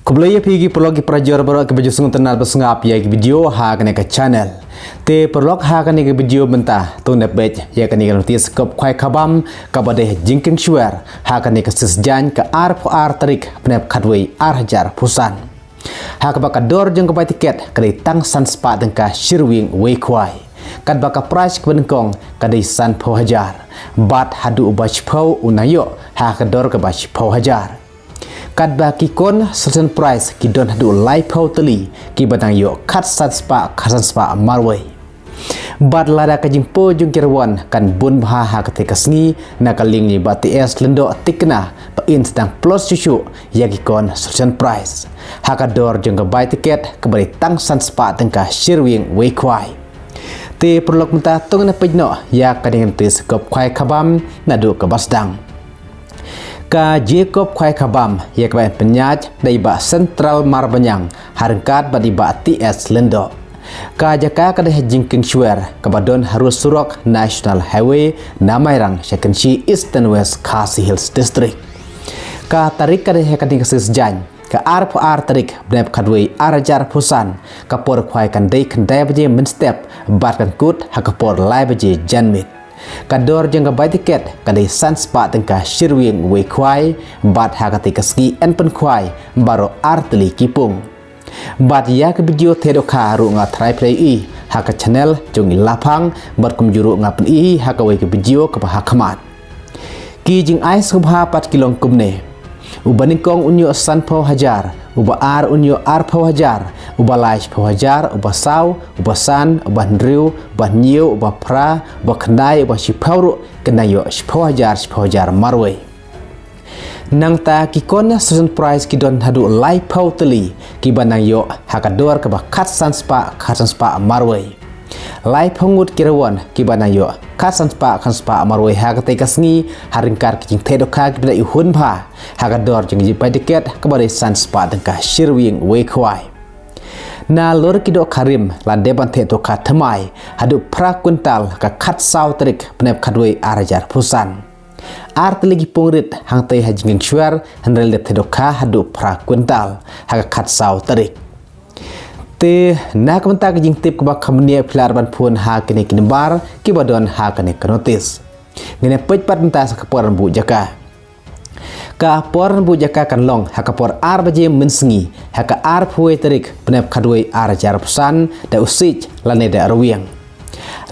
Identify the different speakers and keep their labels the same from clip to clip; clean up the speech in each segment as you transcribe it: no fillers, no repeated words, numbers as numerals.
Speaker 1: Kublaya pigi perlogi prajar baru ke baju sungun tenal besengap ya ke video ha kene ke channel. Te perlog ha kene ke video mentah tu nebet ya kene ke notis kop kwai kabam kabade jingking shuar ha kene ke sesjan ke ar tarik penep kadwei ar hajar pusan. Ha ke bakador jeng ke tiket kene tang san spa dengka shirwing wei kwai. Kad baka price ke benengkong kade san po hajar. Bat hadu ubach po unayo ha ke dor ke bach po hajar. Kad baki kon certain price ki don hadu live totally ki batang yo kat sat spa kasan spa marway bad lada ka jingpo jung kirwan kan bun bha ha kate kasngi na kaling ni bati es lendo tikna pa in sedang plus cucu yagi kon certain price ha ka dor jung ka buy tiket ke bari tang san spa tengka shirwing wei kwai te perlok menta tung na pejno ya kadingan tis kop kwai kabam na do ka basdang ka Jacob kwai kabam ya ka penyaj dai ba Central Marbanyang harengkat ba di ba TS Lendo ka jaka ka deh jingking shuar ka badon harus surok National Highway Namairang Sekensi East and West Khasi Hills District ka tarik ka deh ka ding sesjan ka ar tarik bnep kadwei arajar pusan ka por kwai kan dei kendai baje men step bat kan kut ha ka por lai baje janmit kador jengka buy tiket kadai san spa tengka shirwing wei kwai bat hakati kaski en pen kwai baro arteli kipung bat ya ke video tedoka ru nga try play i haka channel jongi lapang bat kum juru nga pen i haka wei ke video ke hakamat ki jing ai subha 4 kilong kumne ubaning kong unyo san po hajar uba ar unyo ar po hajar uba lais po hajar uba saw uba san uba ndriu uba nyiu uba pra uba kendai uba shipauru kenayo po hajar marway nang ta kikon season price ki don hadu lai pau teli ki banang yo hakador ke kat san spa marway lai pengut kirawan ki banang yo kat san spa marway hakate kasngi haringkar kijing tedoka ki bela ihun pha hakador jeng jipai tiket ke bari san spa tengka shirwing wei kwai na lor kido karim la deban te to ka thamai hadu pra kuntal ka khat saw trik penep kadwei arajar pusan art lagi pungrit hang te hajingin shuar handrel de tedoka hadu pra kuntal ha khat saw trik te na kamenta ke jing tip ke bak khamnia pilar ban phun ha kene kinbar ki badon ha kene notis ngene pej pat menta sakapor bu jaka ka por bu jaka kan long ha kapor ar baje mensngi ha ka ar phuai tarik penep khadwei ar jar pusan da usich lane da arwiang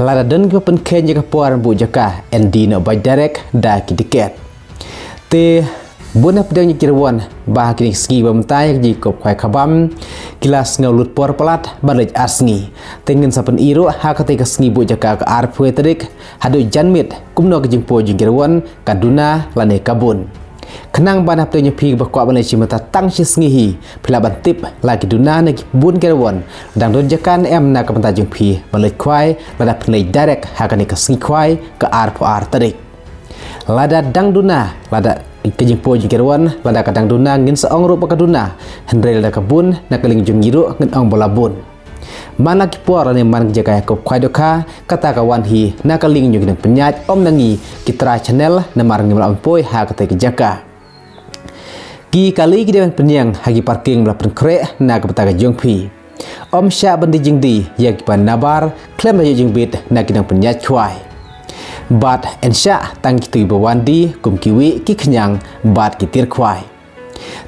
Speaker 1: lada den ke pen ken jaka por bu jaka endi no by direct da kidiket te buna pedang kirwan bah kini ski bamtai ji kop khai khabam kilas ngaulut por pelat balej asngi tengen sapen iro ha kate ka sngi bu jaka ka ar phuai tarik hadu janmit kumno ke jingpo jingirwan kaduna lane kabun kenang banap tu nyepi bakwa banai cimata tang sisngihi pelaban tip lagi duna nagi bun kerwan dang don jakan em na kamenta jengpi balai kwai lada penai direct hakani ke sngi kwai ke ar tarik lada dang duna lada kejingpo jengkerwan lada kadang duna ngin seong rupa kaduna hendrel da kebun na keling jengiru ngin ong bolabun mana kipor ne man jaga ko kwai doka kata kawan hi na keling nyung penyat om nangi kitra channel na mar ngim poi ha kata jaka ki kali ki dewan penyang hagi parking bla penkre na ka pataga jongpi om sya bandi jingdi ya ki pan nabar klem na jing bit na kinang penyat kwai bat ensya tang ki tu bawandi kum kiwi ki kenyang bat ki tir kwai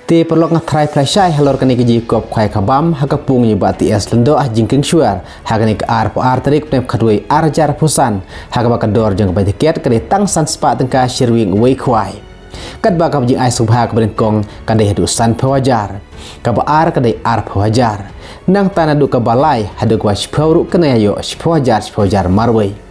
Speaker 1: te perlok ngatrai flashai halor kani ki kop kwai kabam hakapung ni bati es lendo jingking shuar hakani ka ar tarik pnep khadwei arjar pusan hakaba dor jeng bai tiket kani tang san spa tengka shirwing wei kwai kat bakap jing ai subha ka kong kadai hadu san phawajar ka ba ar kadai ar phawajar nang tanadu ka balai hadu kwa shphauru kana yo shphawajar marwei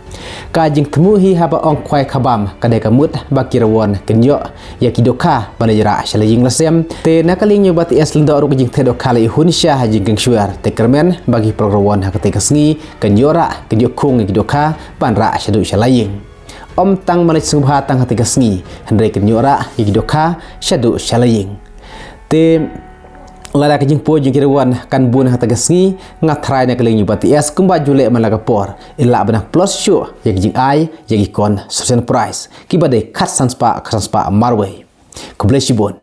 Speaker 1: ka jing temuhi haba ong kwai kabam kadai kamut bakirawon kenyo yakidoka banajra shalaying lasem te nakaling nyo bati es lendo ru jing tedo kali hunsha hajing keng shuar te kermen bagi programon hakate kasngi kenyora kenyo kung yakidoka banra shadu shalaying om tang malai subha tang hati kasngi hendrai kenyora yakidoka shadu shalaying te lada kejing po jing kirwan kan bun hata gasngi ngatrai na keling bati es kumba jule malagapor illa banak plus show yang jing ai yang ikon certain price kibade kat sanspa marway kublesibon